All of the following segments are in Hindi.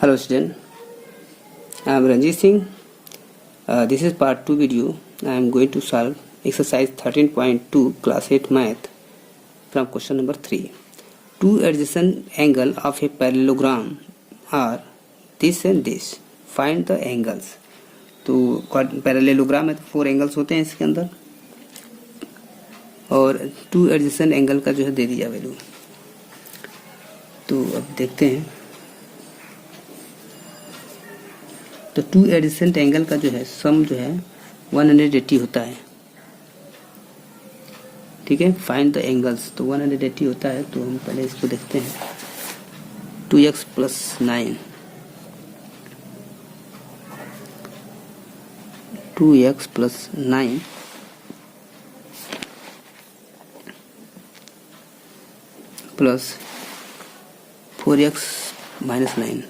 Hello student, I am Ranjit Singh. This is part 2 video. I am going to solve exercise 13.2 class 8 math from question number 3. Two adjacent angle of a parallelogram are this and this. Find the angles. तो पैरेललोग्राम है तो 4 एंगल्स होते हैं इसके अंदर और 2 एडजेसेंट एंगल का जो है दे दिया वैल्यू। तो अब देखते हैं। तो 2 एडजेसेंट एंगल का जो है सम जो है 180 होता है। ठीक है, फाइंड द एंगल्स। तो 180 होता है तो हम पहले इसको देखते हैं। 2x + 9 2x + 9 plus 4x - 9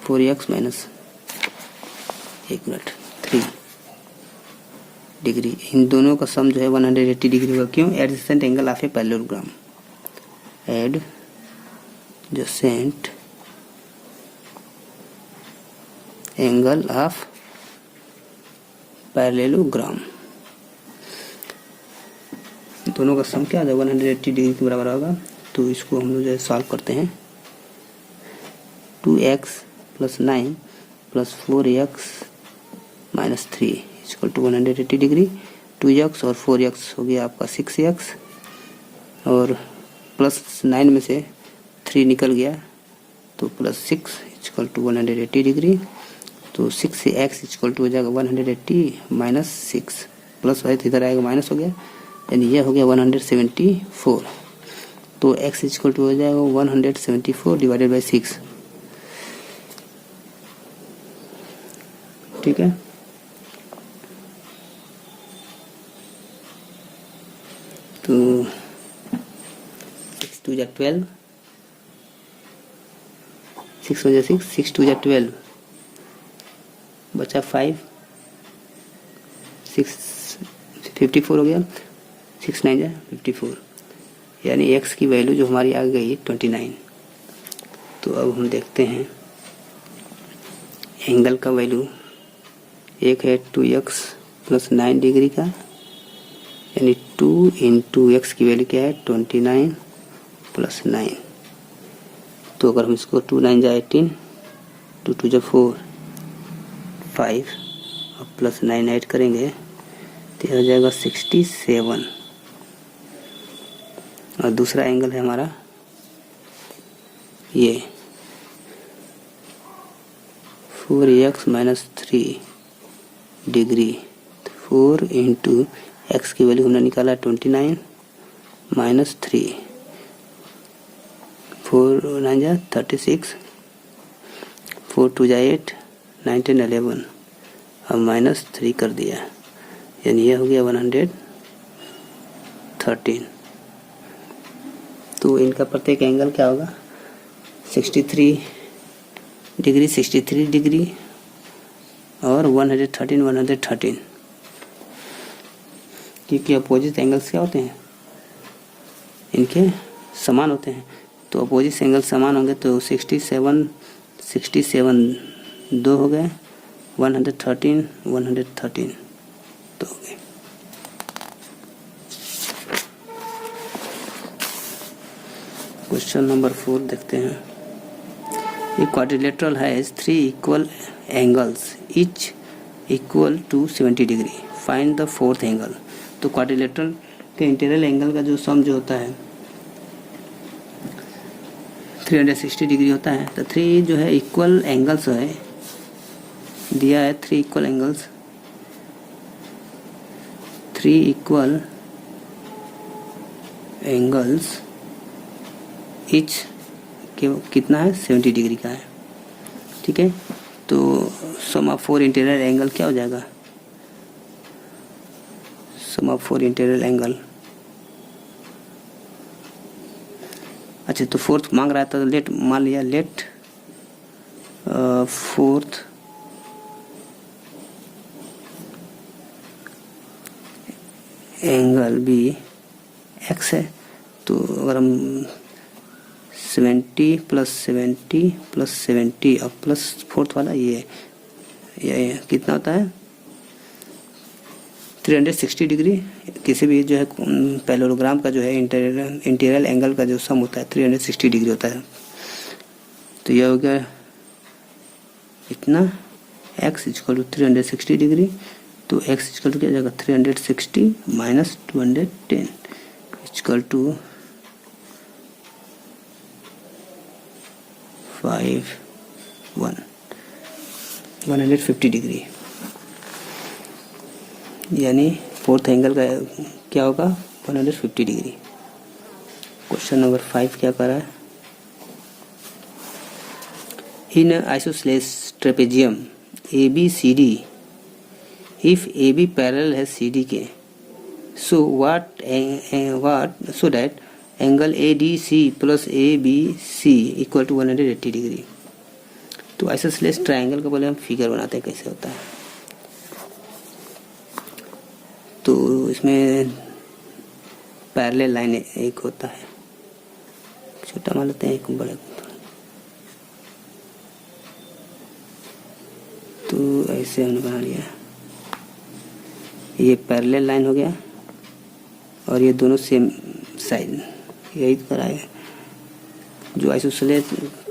4x - 3 degree. इन दोनों का सम जो है 180 डिग्री होगा। क्यों? Adjacent angle of a parallelogram. Adjacent angle of parallelogram, दोनों का सम क्या आ जाएगा? 180 डिग्री के बराबर होगा। तो इसको हम लोग जो है सॉल्व करते हैं। 2x + 9 + 4x - 3 = 180 degree. 2x और 4x हो गया आपका 6x और +9 में से 3 निकल गया तो +6 = 180 डिग्री। तो 6 से x = हो जाएगा 180 - 6 प्लस है तो इधर आएगा माइनस हो गया, यानी यह हो गया 174। तो x = हो जाएगा 174 / 6। ठीक है, तो 6 × 2 = 12, 6 × 6 6 × 2 = 12, बचा 5 6 54 हो गया। 6 × 9 = 54, यानी x की वैल्यू जो हमारी आ गई 29। तो अब हम देखते हैं एंगल का वैल्यू। एक है 2x + 9 डिग्री का, यानी 2 × x की वैल्यू क्या है? 29 + 9। तो अगर हम इसको 2 × 9 = 18, 2 × 2 = 4, 5 और +9 ऐड करेंगे तो हो जाएगा 67। और दूसरा एंगल है हमारा ये 4x - 3 डिग्री। 4 × x की वैल्यू हमने निकाला 29 - 3, 4 × 9 = 36, 4 × 2 = 8, 9 × 10 = 11 और -3 कर दिया, यानी यह हो गया 113। तो इनका प्रत्येक एंगल क्या होगा? 63 डिग्री, 63 डिग्री और 113 क्योंकि अपोजिट एंगल्स क्या होते हैं? इनके समान होते हैं। तो अपोजिट एंगल समान होंगे तो 67 2 हो गए, 113 तो हो गए। क्वेश्चन नंबर 4 देखते हैं। A quadrilateral has 3 equal angles each equal to 70 degree. Find the fourth angle. तो क्वाड्रिलेटरल के इंटीरियर एंगल का जो सम जो होता है 360 डिग्री होता है। तो 3 जो है इक्वल एंगल्स है, दिया है 3 equal angles, 3 equal angles each कितना है? 70 डिग्री का है। ठीक है, तो सम ऑफ 4 इंटीरियर एंगल क्या हो जाएगा? सम ऑफ 4 इंटीरियर एंगल, अच्छा तो फोर्थ मांग रहा था तो लेट मान लिया। लेट फोर्थ एंगल भी x है। तो अगर हम 70 प्लस 70 प्लस 70 और प्लस फोर्थ वाला ये कितना होता है 360 डिग्री। किसी भी जो है पैरेललोग्राम का जो है इंटीरियर एंगल का जो सम होता है 360 डिग्री होता है। तो यह हो गया इतना x इक्वल टू 360 डिग्री। तो x इक्वल टू क्या जाएगा 360 माइनस 210 इक्वल टू 150 डिग्री। यानी फोर्थ एंगल का क्या होगा 150 डिग्री। क्वेश्चन नंबर 5 क्या कर रहा है, in isosceles trapezium ABCD if AB parallel has CDK so so that angle ADC plus ABC equal to 180 degree. तो आइसोसेलेस ट्रायंगल का पहले हम फिगर बनाते हैं कैसे होता है। तो इसमें पैरेलल लाइन एक होता है, छोटा मान लेते हैं एक बड़ा। तो ऐसे हमने बना लिया, ये पैरेलल लाइन हो गया और ये दोनों सेम साइड, यही कराए। जो आइसोसेलेस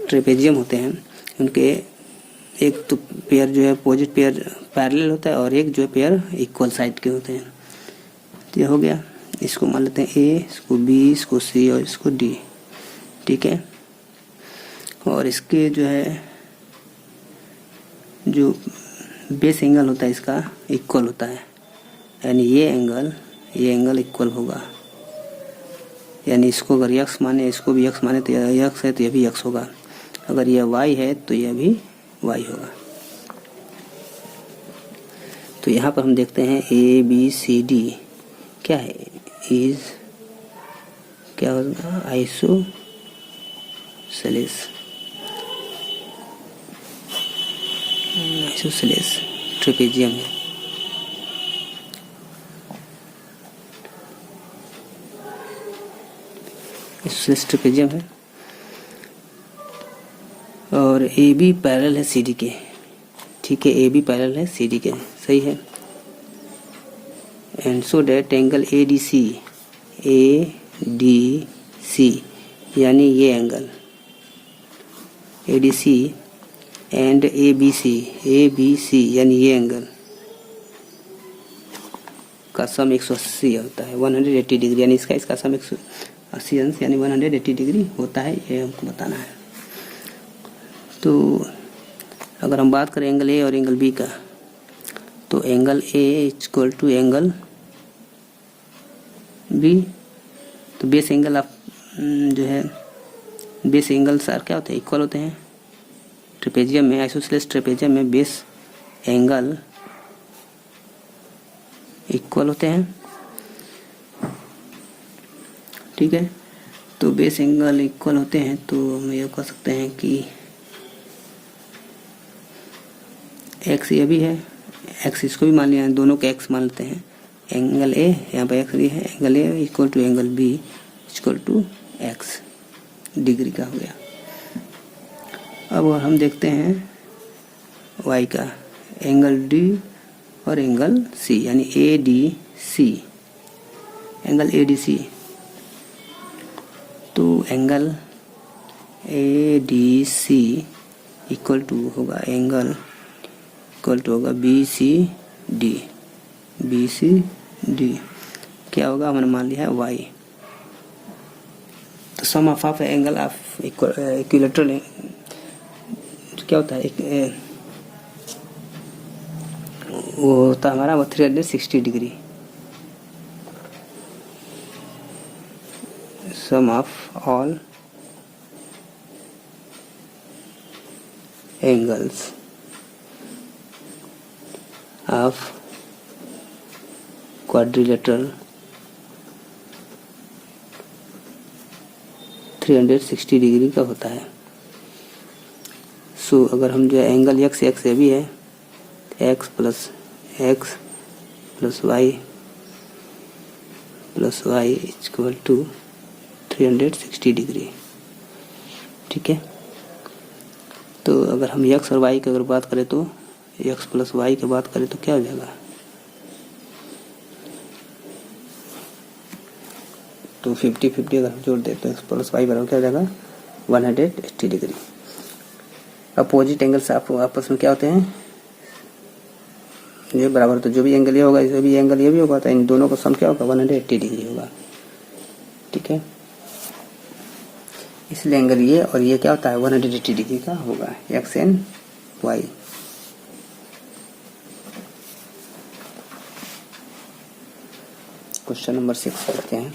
ट्रेपेजियम होते हैं उनके एक तो पेयर जो है अपोजिट पेयर पैरेलल होता है और एक जो है पेयर इक्वल साइड के होते हैं। तो ये हो गया, इसको मान लेते हैं A, इसको B, इसको C और इसको D, ठीक है। और इसके जो है जो बेस एंगल होता है इसका इक्वल होता है, यानी ये एंगल इक्वल होगा। यानी इसको अगर x माने इसको भी x माने तो यह x है तो यह भी x होगा, अगर यह y है तो यह भी y होगा। तो यहाँ पर हम देखते हैं ABCD क्या है, इज क्या होगा आइसोसेलेस ट्रेपेजियम है। आइसोसेलेस ट्रेपेजियम है और AB पैरेलल है CD के, ठीक है। AB पैरेलल है CD के, सही है। And so that angle ADC यानी ये एंगल ADC एंड ABC यानी ये एंगल का सम 180 होता है, 180 डिग्री। यानी इसका सम 180 अंश यानी 180 डिग्री होता है, ये हमको बताना है। तो अगर हम बात करें एंगल A और एंगल B का, तो angle A equal to angle B। तो बेस एंगल आप जो है बेस एंगल सार क्या होते हैं, इक्वल होते हैं। ट्रेपेजियम में, आइसोसेलेस ट्रेपेजियम में बेस एंगल इक्वल होते हैं, ठीक है। तो बेस एंगल इक्वल होते हैं तो हम ये कह सकते हैं कि x ये भी है, x इसको भी मान लिया, दोनों के x मान लेते हैं। एंगल A यहाँ पर x भी है, angle A equal to angle B equal to x degree का हो गया। अब हम देखते हैं y का, एंगल D और एंगल C यानी ADC, एंगल ADC। तो एंगल ADC इक्वल टू होगा एंगल इक्वल टू होगा BCD क्या होगा, हमने मान लिया है y। तो sum of angle of equilateral क्या होता है, वो होता है हमारा 360 degree. Sum of all angles of quadrilateral 360 degree का होता है। सो अगर हम जो है एंगल x ये भी है, x plus y equal to 360 degree. ठीक है। तो अगर हम x और y की अगर बात करें तो x प्लस वाई की बात करें तो क्या हो जाएगा, तो 50-50 अगर हम जोड़ दें तो x प्लस वाई बराबर क्या हो जाएगा 180 डिग्री। अपोजिट एंगल्स आपस में क्या होते हैं, ये बराबर, तो जो भी एंगल ये होगा इसे भी एंगल ये भी होगा, तो इन दोनों का सम क्या होगा 180 डिग्री होगा। ठीक है, इसलिए एंगल ये और ये क्या होता है 180 डिग्री का होगा, x and y. Question number 6 करते हैं।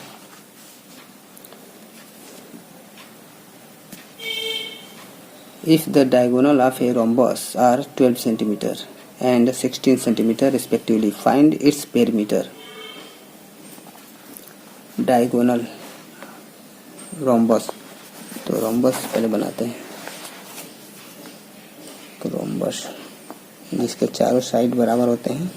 If the diagonal of a rhombus are 12 centimeter and 16 centimeter respectively, find its perimeter. Diagonal rhombus, तो rhombus पहले बनाते हैं। rhombus जिसके चारों साइड बराबर होते हैं,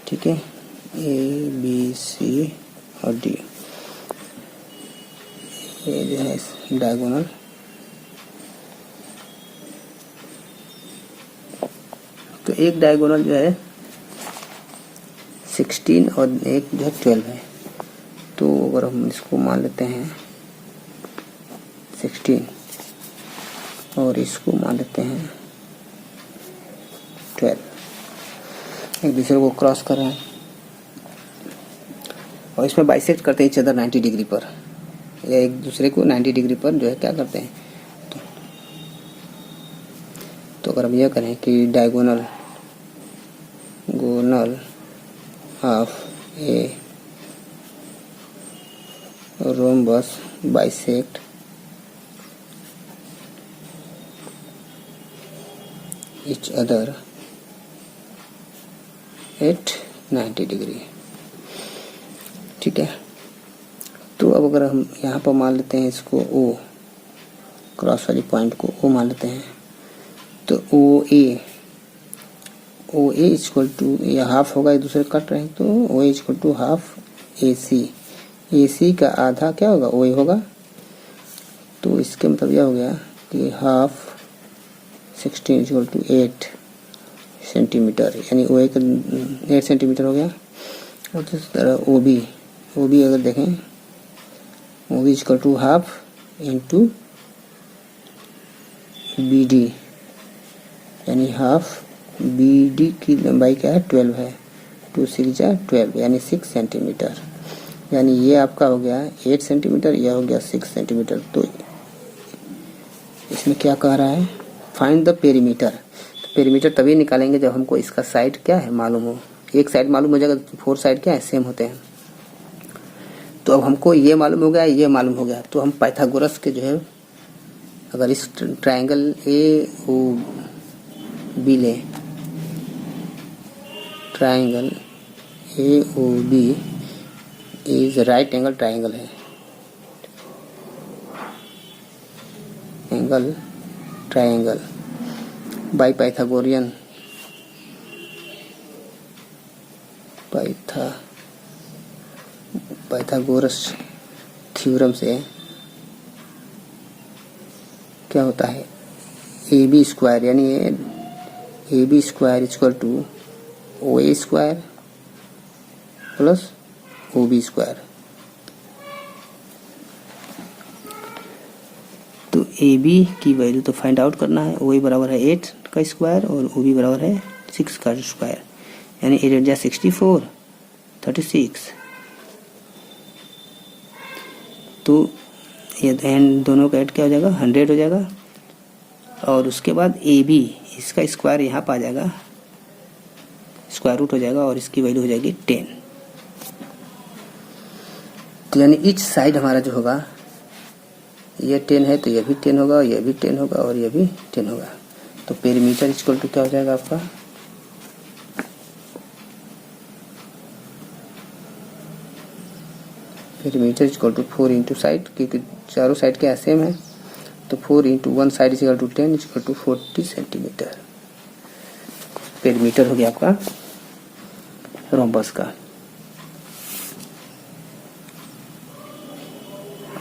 ठीक है, ए बी सी और डी, ये जो है डायगोनल। तो एक डायगोनल जो है 16 और एक जो है 12 है। तो अगर हम इसको मान लेते हैं 16 और इसको मान लेते हैं 12, एक दूसरे को क्रॉस कर रहे हैं और इसमें बाइसेक्ट करते हैं इच अदर 90 डिग्री पर, या एक दूसरे को 90 डिग्री पर जो है क्या करते हैं। तो अगर हम यह करें कि diagonal of A rhombus bisect each other at 90 degree. ठीक है, तो अब अगर हम यहाँ पर मान लेते हैं इसको O, क्रॉस वाली पॉइंट को O मान लेते हैं, तो ओ ए इक्वल टू, ये हाफ होगा, एक दूसरे कट रहे हैं, तो ओ ए इक्वल टू हाफ ए सी का आधा क्या होगा ओ ए होगा। तो इसके मतलब यह हो गया कि हाफ 16 इक्वल टू 8 सेंटीमीटर, यानी ओ ए का 8 सेंटीमीटर हो गया। और इस तरह ओ बी अगर देखें, O B equal to half into B D, यानी हाफ बी डी की लंबाई क्या है 12 है, 2 6 12 यानी 6 सेंटीमीटर, यानी ये आपका हो गया 8 सेंटीमीटर, यह हो गया 6 सेंटीमीटर। तो इसमें क्या कह रहा है, फाइंड द पेरीमीटर। तो पेरीमीटर तभी निकालेंगे जब हमको इसका साइड क्या है मालूम हो। एक साइड मालूम हो जाएगा, 4 साइड क्या है सेम होते हैं। तो अब हमको ये मालूम हो गया, ये मालूम हो गया, तो हम पाइथागोरस के जो है, अगर इस ट्राइंगल ए ओ बी लें, triangle A O B is right angle triangle है, angle triangle by Pythagorean Pythagoras theorem से क्या होता है, ए बी स्क्वायर, यानी A B square equal to O A square plus O B square. तो ए बी की वैल्यू तो फाइंड आउट करना है, ओ ए बराबर है 8 का स्क्वायर और ओ बी बराबर है 6 का स्क्वायर, यानी 8 8 64 36। तो ये एंड दोनों का ऐड क्या हो जाएगा 100 हो जाएगा, और उसके बाद ए बी इसका स्क्वायर यहाँ पर आ जाएगा, स्क्वायर रूट हो जाएगा और इसकी वैल्यू हो जाएगी 10। तो यानी ईच साइड हमारा जो होगा, ये 10 है तो ये भी 10 होगा, ये भी 10 होगा और ये भी 10 होगा। तो पेरीमीटर इक्वल टू क्या हो जाएगा आपका, perimeter equal to 4 into side, क्योंकि चारों साइड क्या सेम है, तो 4 into 1 side equal to 10 equal to 40 centimetre. Perimeter हो गया आपका रोम्बस का।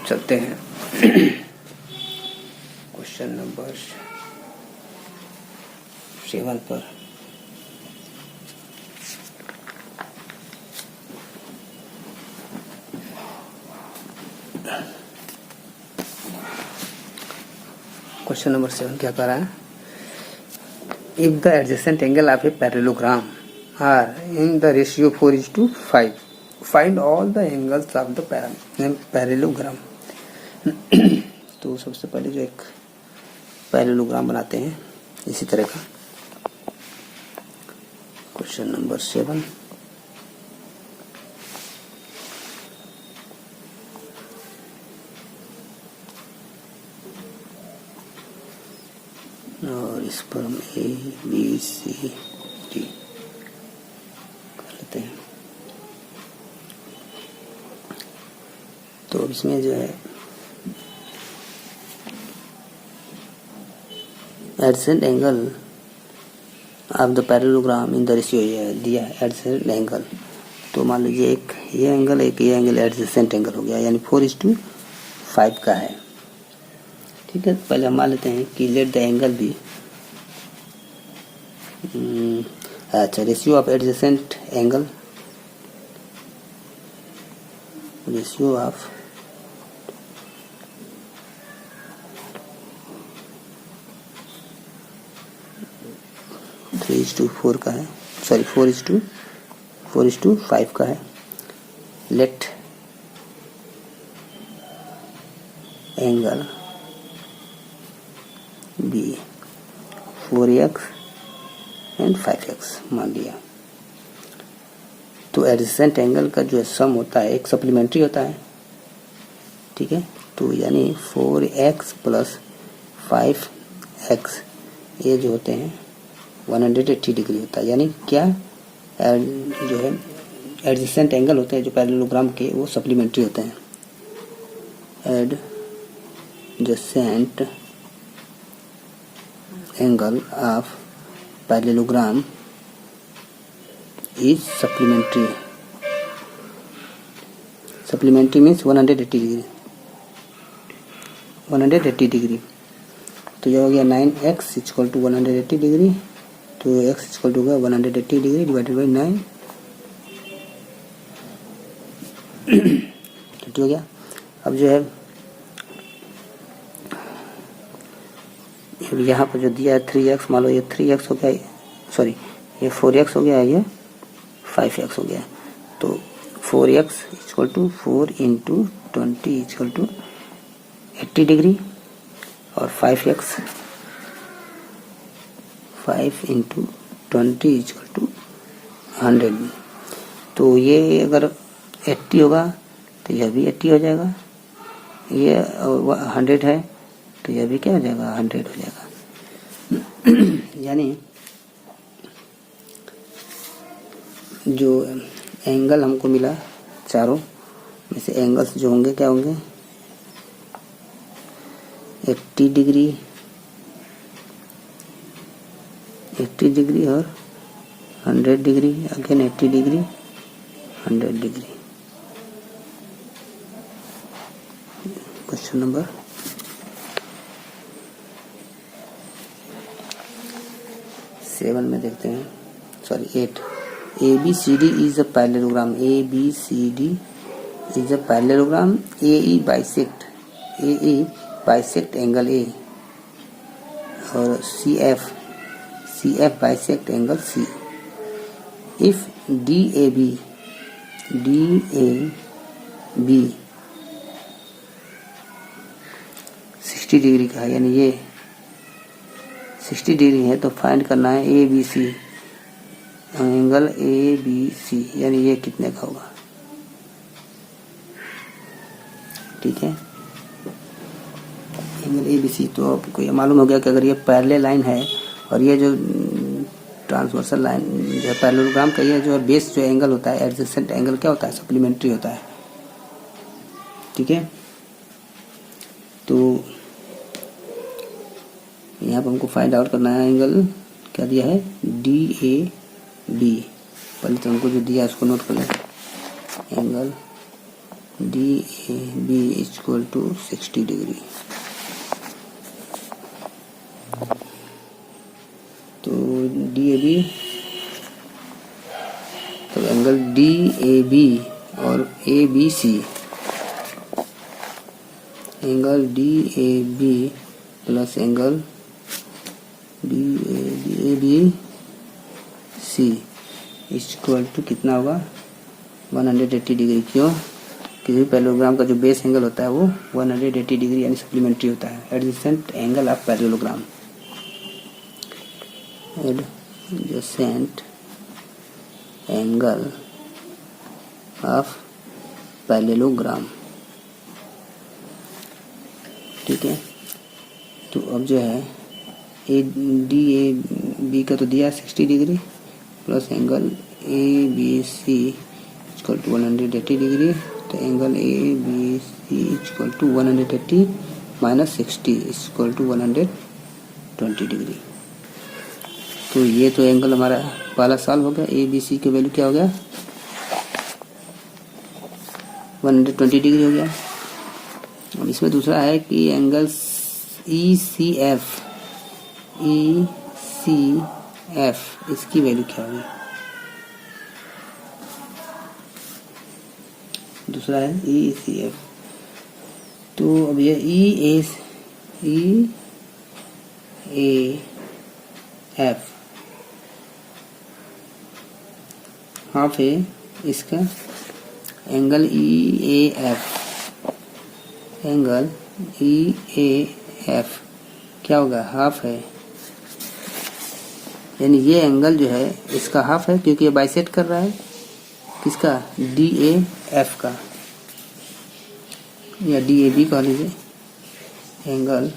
चलते हैं क्वेश्चन नंबर 7 पर। क्वेश्चन नंबर 7 क्या कर रहा है? If the adjacent angle of a parallelogram are in the ratio 4:5 find all the angles of the parallelogram. तो सबसे पहले जो एक पैरेललोग्राम बनाते हैं इसी तरह का। क्वेश्चन नंबर 7 और इस पर हम ABCD कर लेते हैं। तो इसमें जो है adjacent angle of the parallelogram in the ratio ये दिया है एडजेसेंट एंगल। तो मान लीजिए एक ये एंगल एडजेसेंट एंगल हो गया, यानी 4:5 का है। ठीक है, तो पहले हम मान लेते हैं कि let the angle be ratio of adjacent angle, ratio of three is to 4 का है, सॉरी 4:5 का है। Let angle B 4x and 5x मान लिया। तो एडजेसेंट एंगल का जो सम होता है एक सप्लीमेंट्री होता है। ठीक है, तो यानी 4x प्लस 5x ये जो होते हैं 180 डिग्री होता है। यानी क्या जो है एडजेसेंट एंगल होते हैं जो पैरेललोग्राम के, वो सप्लीमेंट्री होते हैं। Adjacent angle of parallelogram is supplementary. Supplementary means 180 degree, 180 degree. तो ये हो गया 9x इक्वल टू 180 डिग्री। तो x इक्वल टू होगा 180 डिग्री डिवाइडेड बाई 9। ठीक हो गया। अब जो है यहाँ पर जो दिया है 3x, मान लो ये 3x हो गया, सॉरी ये 4x हो गया, ये 5x हो गया। तो 4x equal to 4 into 20 equal to 80 degree और 5x 5 इंटू 20 इक्वल टू 100। तो ये अगर 80 होगा तो यह भी 80 हो जाएगा, ये 100 है तो यह भी क्या हो जाएगा, 100 हो जाएगा। यानी जो एंगल हमको मिला चारों में से एंगल्स जो होंगे क्या होंगे, 80 डिग्री, 80 डिग्री और 100 degree, again 80 degree, 100 degree. Question number 7 में देखते हैं, sorry 8। ABCD is a parallelogram. ABCD is a parallelogram. AE bisect angle A और CF bisect angle C. If DAB 60 degree का है, यानी ये 60 डिग्री है, तो फाइंड करना है ABC एंगल ABC, यानी ये कितने का होगा। ठीक है, एंगल ABC। तो आपको ये मालूम हो गया कि अगर ये पैरेलल लाइन है और ये जो ट्रांसवर्सल लाइन जो है पैरेललोग्राम का, ये जो है बेस जो एंगल होता है एडजेसेंट एंगल क्या होता है, सप्लीमेंट्री होता है। ठीक है, तो यहाँ पर हमको फाइंड आउट करना है एंगल क्या दिया है, DAB। पहले तो हमको जो दिया है उसको नोट कर लें, angle DAB equal to 60 degree. तो DAB तो एंगल DAB और ABC, angle DAB plus angle DABC equal to कितना होगा 180 डिग्री। क्यों? किसी भी पैरेललोग्राम का जो बेस एंगल होता है वो 180 डिग्री यानी सप्लीमेंट्री होता है। Adjacent angle of parallelogram, adjacent angle of parallelogram. ठीक है, तो अब जो है DAB का तो दिया 60 degree plus angle ABC equal to 180 degree. तो angle ABC equal to 180 minus 60 equal to 120 degree. तो ये तो एंगल हमारा पहला सॉल्व हो गया। ABC की वैल्यू क्या हो गया 120 डिग्री हो गया। अब इसमें दूसरा है कि एंगल ECF इसकी वैल्यू क्या होगी। दूसरा है ECF। तो अब ये EAF हाफ है इसका। एंगल EAF क्या होगा हाफ है, यानी ये एंगल जो है इसका हाफ है क्योंकि ये बाइसेक्ट कर रहा है किसका DAF का या DAB कह लीजिए। एंगल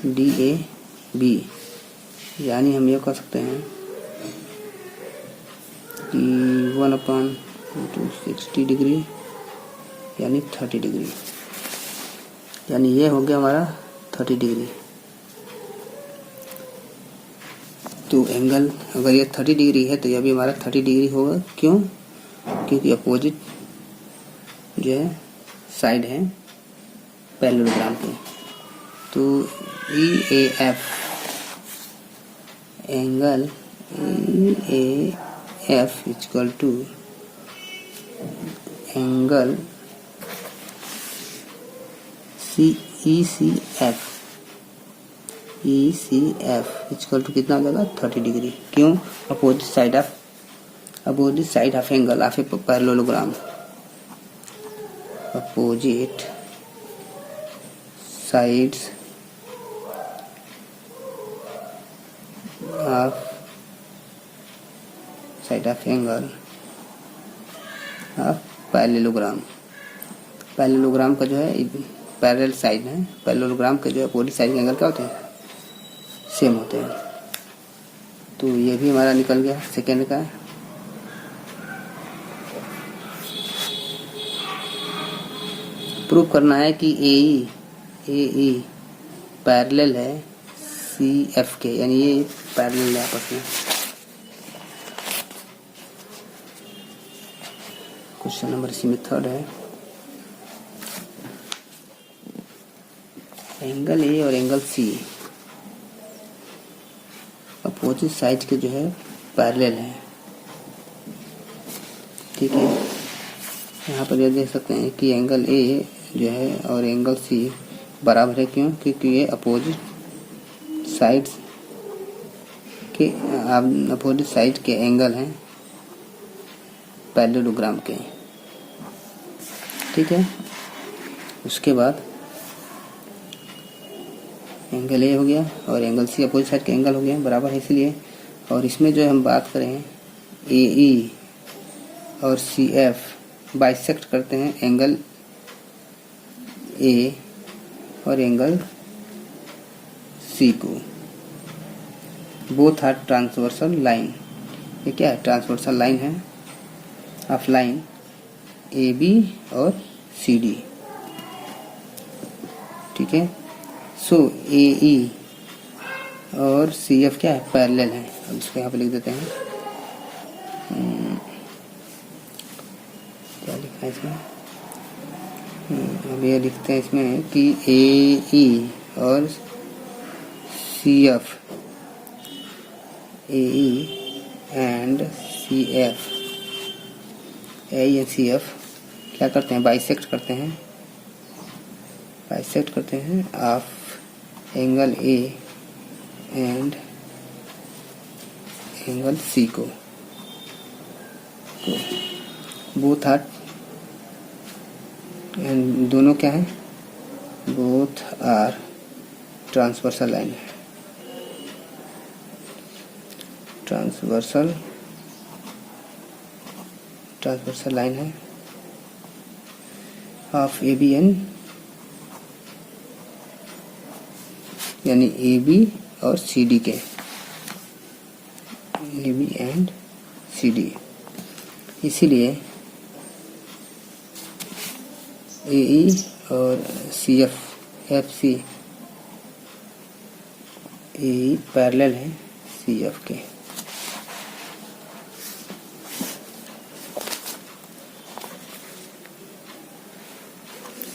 DAB यानी हम ये कह सकते हैं कि 1/60 डिग्री यानी 30 डिग्री, यानी ये हो गया हमारा 30 डिग्री। तो एंगल अगर ये 30 डिग्री है तो यह भी हमारा 30 डिग्री होगा। क्यों? क्योंकि अपोजिट जो है साइड है पैरेललोग्राम के। तो EAF angle EAF equal to angle ECF equal to कितना हो जाएगा 30 डिग्री। क्यों? Opposite side of angle of a parallelogram, opposite sides of angle of parallelogram. Parallelogram का जो है पैरेलल साइड है, पैरेललोग्राम के जो है अपोजिट साइड के एंगल क्या होते हैं सेम होते हैं। तो ये भी हमारा निकल गया सेकेंड का। प्रूव करना है कि AE पैरेलल है CF के, यानी ये पैरेलल है आपस में। क्वेश्चन नंबर इसी में थर्ड है। एंगल A और एंगल C अपोजिट साइड के जो है पैरेलल है। ठीक है, यहाँ पर ये देख सकते हैं कि एंगल A जो है और एंगल C बराबर है। क्यों? क्योंकि ये अपोजिट साइड के एंगल हैं पैरेललोग्राम के। ठीक है, उसके बाद एंगल A हो गया और एंगल C अपोजिट साइड के एंगल हो गए बराबर है इसलिए। और इसमें जो हम बात करें AE और CF बाइसेक्ट करते हैं एंगल A और एंगल C को। Both are transversal line. ये क्या है? ट्रांसवर्सल लाइन है ऑफ लाइन AB और CD। ठीक है, सो AE और CF क्या है? पैरेलल है। अब इसको यहाँ पे लिख देते हैं। क्या लिखा है इसमें? अब ये लिखते हैं इसमें कि AE और CF, AE and CF, AE and CF क्या करते हैं, बाइसेक्ट करते हैं of angle A and angle C को बोथ आर, एंड दोनों क्या है, बोथ आर ट्रांसवर्सल लाइन है, ट्रांसवर्सल लाइन है ऑफ AB एंड, यानी AB और CD के, AB एंड CD, इसीलिए AE और CF, FC, AE पैरेलल है CF के।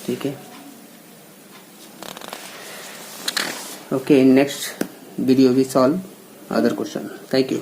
ठीक है, okay, in next video we solve other question. Thank you.